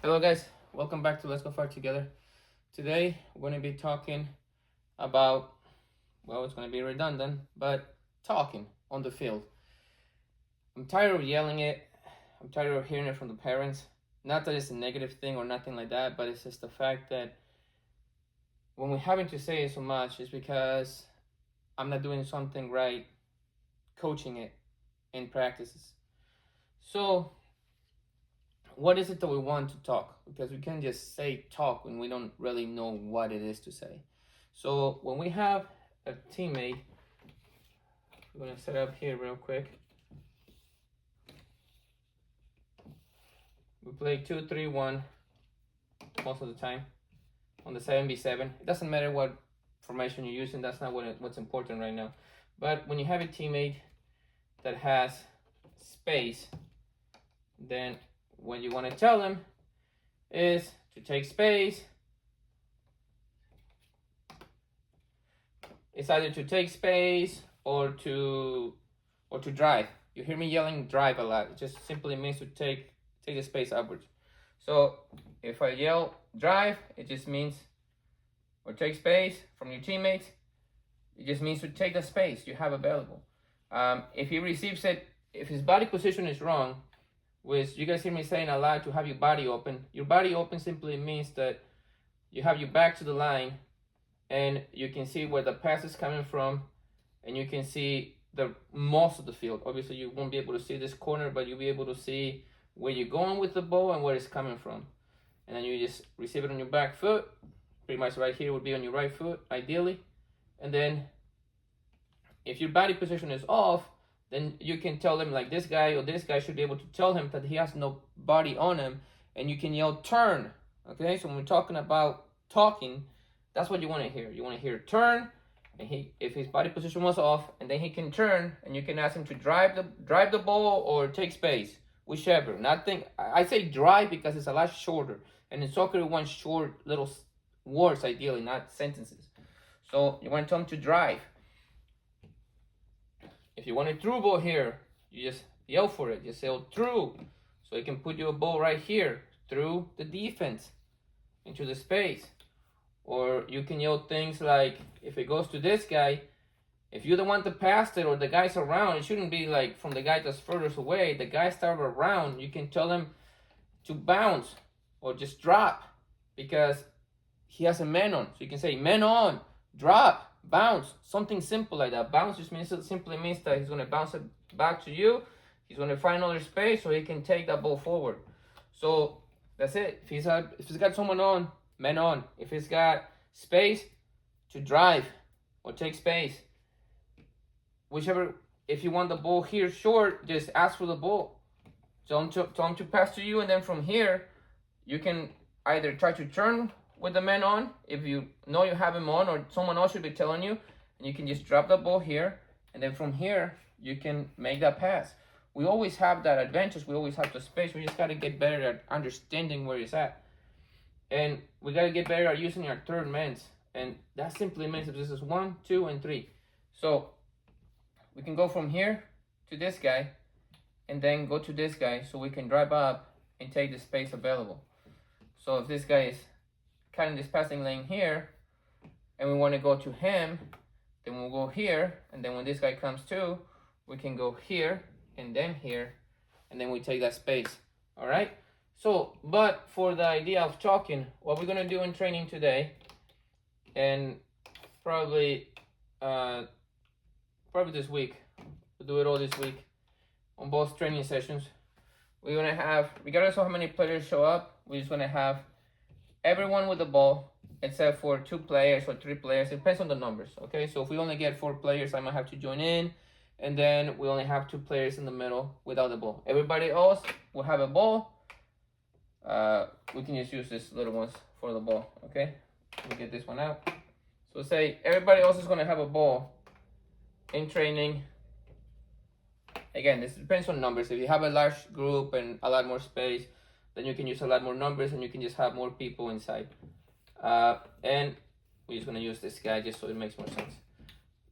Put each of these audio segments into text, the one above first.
Hello guys, welcome back to Let's Go Far Together. Today we're going to be talking about, well, it's going to be redundant, but talking on the field. I'm tired of yelling it. I'm tired of hearing it from the parents. Not that it's a negative thing or nothing like that, but it's just the fact that when we're having to say it so much, it's because I'm not doing something right coaching it in practices. So what is it that we want to talk? Because we can't just say talk when we don't really know what it is to say. So when we have a teammate, we're going to set up here real quick. We play 2-3-1 most of the time on the 7v7. It doesn't matter what formation you're using. That's not what's important right now. But when you have a teammate that has space, then what you want to tell them is to take space. It's either to take space or to drive. You hear me yelling drive a lot. It just simply means to take the space upwards. So if I yell drive, it just means, or take space from your teammates, it just means to take the space you have available. If he receives it, if his body position is wrong, which you guys hear me saying a lot, to have your body open. Your body open simply means that you have your back to the line and you can see where the pass is coming from and you can see the most of the field. Obviously you won't be able to see this corner, but you'll be able to see where you're going with the ball and where it's coming from. And then you just receive it on your back foot. Pretty much right here would be on your right foot, ideally. And then if your body position is off, then you can tell them, like, this guy or this guy should be able to tell him that he has no body on him, and you can yell turn. Okay, so when we're talking about talking, that's what you want to hear. You want to hear turn, and if his body position was off, and then he can turn, and you can ask him to drive the ball or take space, whichever. Nothing. I say drive because it's a lot shorter, and in soccer we want short little words, ideally, not sentences. So you want to tell him to drive. If you want a through ball here, you just yell for it. Just say, oh, through. So you can put your ball right here through the defense into the space. Or you can yell things like, if it goes to this guy, if you're the one to pass it or the guys around, it shouldn't be like from the guy that's furthest away. The guys that are around, you can tell them to bounce or just drop because he has a man on. So you can say, man on, drop, bounce, something simple like that. Bounce just simply means that he's going to bounce it back to you. He's going to find another space so he can take that ball forward. So that's it. If he's got someone on, man on. If he's got space, to drive or take space. Whichever. If you want the ball here short, just ask for the ball. Tell him to pass to you, and then from here, you can either try to turn with the man on, if you know you have him on, or someone else should be telling you, and you can just drop the ball here, and then from here, you can make that pass. We always have that advantage. We always have the space. We just got to get better at understanding where it's at. And we got to get better at using our third mans. And that simply means if this is 1, 2, and 3. So we can go from here to this guy, and then go to this guy, so we can drive up and take the space available. So if this guy is cutting this passing lane here, and we want to go to him, then we'll go here, and then when this guy comes to, we can go here, and then here, and then we take that space. All right? So, but for the idea of talking, what we're going to do in training today, and probably this week, we'll do it all this week, on both training sessions, we're going to have, regardless of how many players show up, we're just going to have everyone with the ball except for 2 players or 3 players. It depends on the numbers. Okay, so if we only get 4 players, I might have to join in, and then we only have 2 players in the middle without the ball. Everybody else will have a ball. We can just use these little ones for the ball. Okay, let me get this one out. So say everybody else is going to have a ball in training. Again, this depends on numbers. If you have a large group and a lot more space, then you can use a lot more numbers and you can just have more people inside. And we're just going to use this guy just so it makes more sense.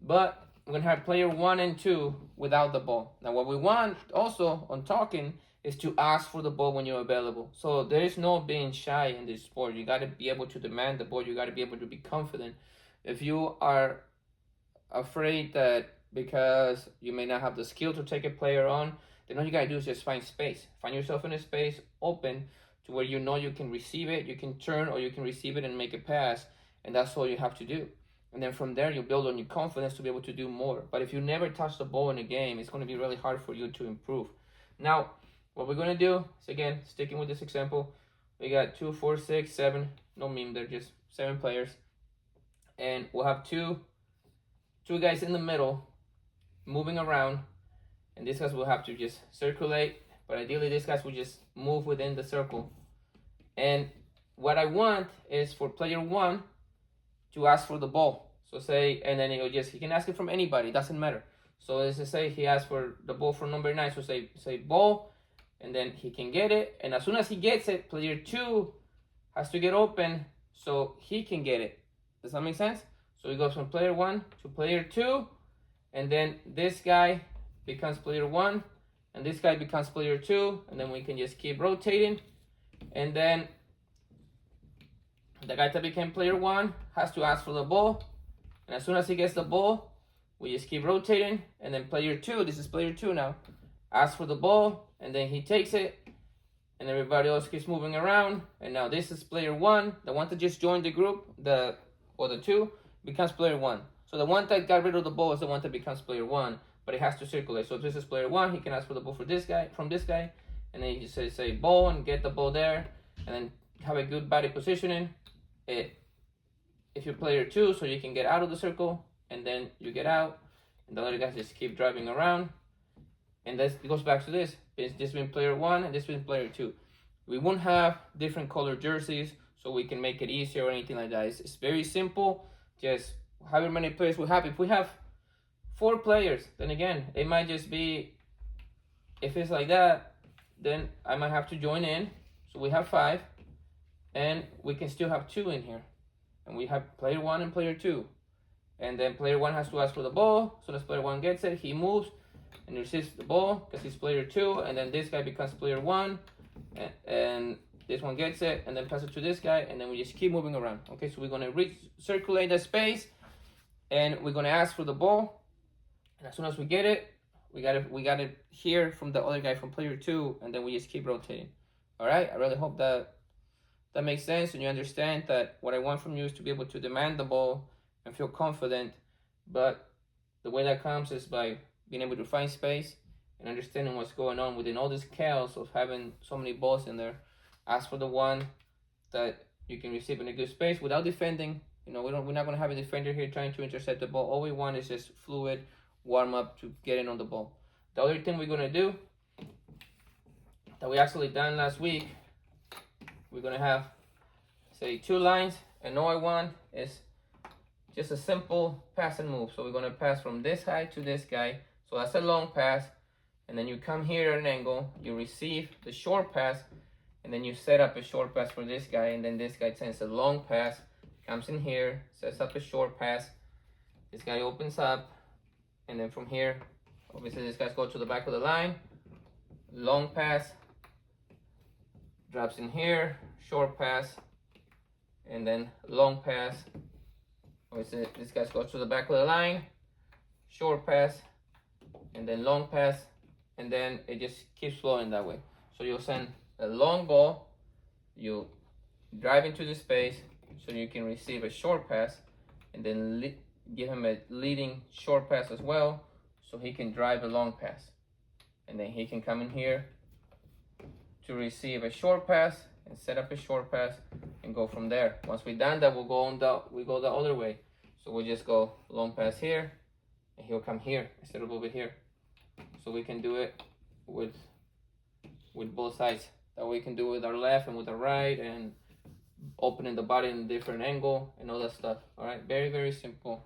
But we're going to have player 1 and 2 without the ball. Now what we want also on talking is to ask for the ball when you're available. So there is no being shy in this sport. You got to be able to demand the ball. You got to be able to be confident. If you are afraid that because you may not have the skill to take a player on, then all you got to do is just find space. Find yourself in a space open to where you know you can receive it, you can turn, or you can receive it and make a pass, and that's all you have to do. And then from there, you build on your confidence to be able to do more. But if you never touch the ball in a game, it's going to be really hard for you to improve. Now, what we're going to do is, again, sticking with this example, we got 2, 4, 6, 7, no meme, they're just 7 players. And we'll have two guys in the middle moving around, and these guys will have to just circulate, but ideally these guys will just move within the circle. And what I want is for player 1 to ask for the ball. So say, and then he can ask it from anybody, doesn't matter. So let's say he asks for the ball from number 9, so say ball, and then he can get it, and as soon as he gets it, player 2 has to get open so he can get it. Does that make sense? So he goes from player 1 to player 2, and then this guy becomes player 1, and this guy becomes player 2, and then we can just keep rotating, and then the guy that became player 1 has to ask for the ball, and as soon as he gets the ball, we just keep rotating, and then player 2, this is player 2 now, asks for the ball, and then he takes it, and everybody else keeps moving around, and now this is player 1, the one that just joined the group, the 2, becomes player 1. So the one that got rid of the ball is the one that becomes player 1, but it has to circulate. So if this is player 1, he can ask for the ball from this guy, and then you just say ball and get the ball there, and then have a good body positioning. If you're player 2, so you can get out of the circle, and then you get out, and the other guys just keep driving around. And it goes back to this. It's just been player 1, and this been player 2. We won't have different colored jerseys, so we can make it easier or anything like that. It's very simple. Just however many players we have. If we have 4 players, then again, it might just be, if it's like that, then I might have to join in. So we have 5, and we can still have 2 in here. And we have player 1 and player 2. And then player 1 has to ask for the ball. So as player 1 gets it, he moves and receives the ball because he's player 2. And then this guy becomes player 1. And this one gets it, and then pass it to this guy, and then we just keep moving around. Okay, so we're gonna circulate the space, and we're gonna ask for the ball. And as soon as we get it, we got it here from the other guy from player 2, and then we just keep rotating. All right, I really hope that makes sense, and you understand that what I want from you is to be able to demand the ball and feel confident. But the way that comes is by being able to find space and understanding what's going on within all this chaos of having so many balls in there. Ask for the one that you can receive in a good space without defending. You know, we're not going to have a defender here trying to intercept the ball. All we want is just fluid warm up to get in on the ball. The other thing we're going to do that we actually done last week, we're going to have, say, 2 lines, and all I want is just a simple pass and move. So we're going to pass from this guy to this guy. So that's a long pass, and then you come here at an angle, you receive the short pass, and then you set up a short pass for this guy, and then this guy sends a long pass, comes in here, sets up a short pass, this guy opens up, and then from here, obviously this guy's go to the back of the line, long pass, drops in here, short pass, and then long pass, obviously this guy's go to the back of the line, short pass, and then long pass, and then it just keeps flowing that way. So you'll send a long ball, you drive into the space so you can receive a short pass, and then give him a leading short pass as well so he can drive a long pass, and then he can come in here to receive a short pass and set up a short pass and go from there. Once we're done that, we go the other way. So we'll just go long pass here, and he'll come here instead of over here. So we can do it with both sides. That we can do with our left and with our right, and opening the body in a different angle and all that stuff. All right, very, very simple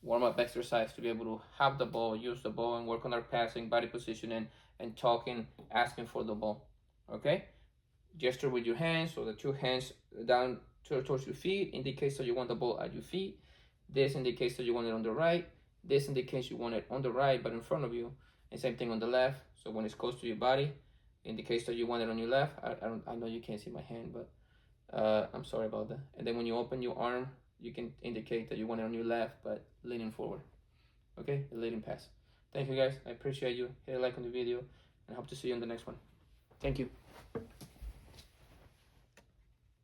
warm-up exercise to be able to have the ball, use the ball, and work on our passing, body positioning, and talking, asking for the ball. Okay, gesture with your hands, so the 2 hands down towards your feet indicates that you want the ball at your feet. This indicates that you want it on the right. This indicates you want it on the right but in front of you, and same thing on the left. So when it's close to your body, in the case that you want it on your left. I know you can't see my hand, but I'm sorry about that. And then when you open your arm, you can indicate that you want it on your left, but leaning forward. Okay, a leading pass. Thank you guys. I appreciate you. Hit a like on the video, and I hope to see you in the next one. Thank you.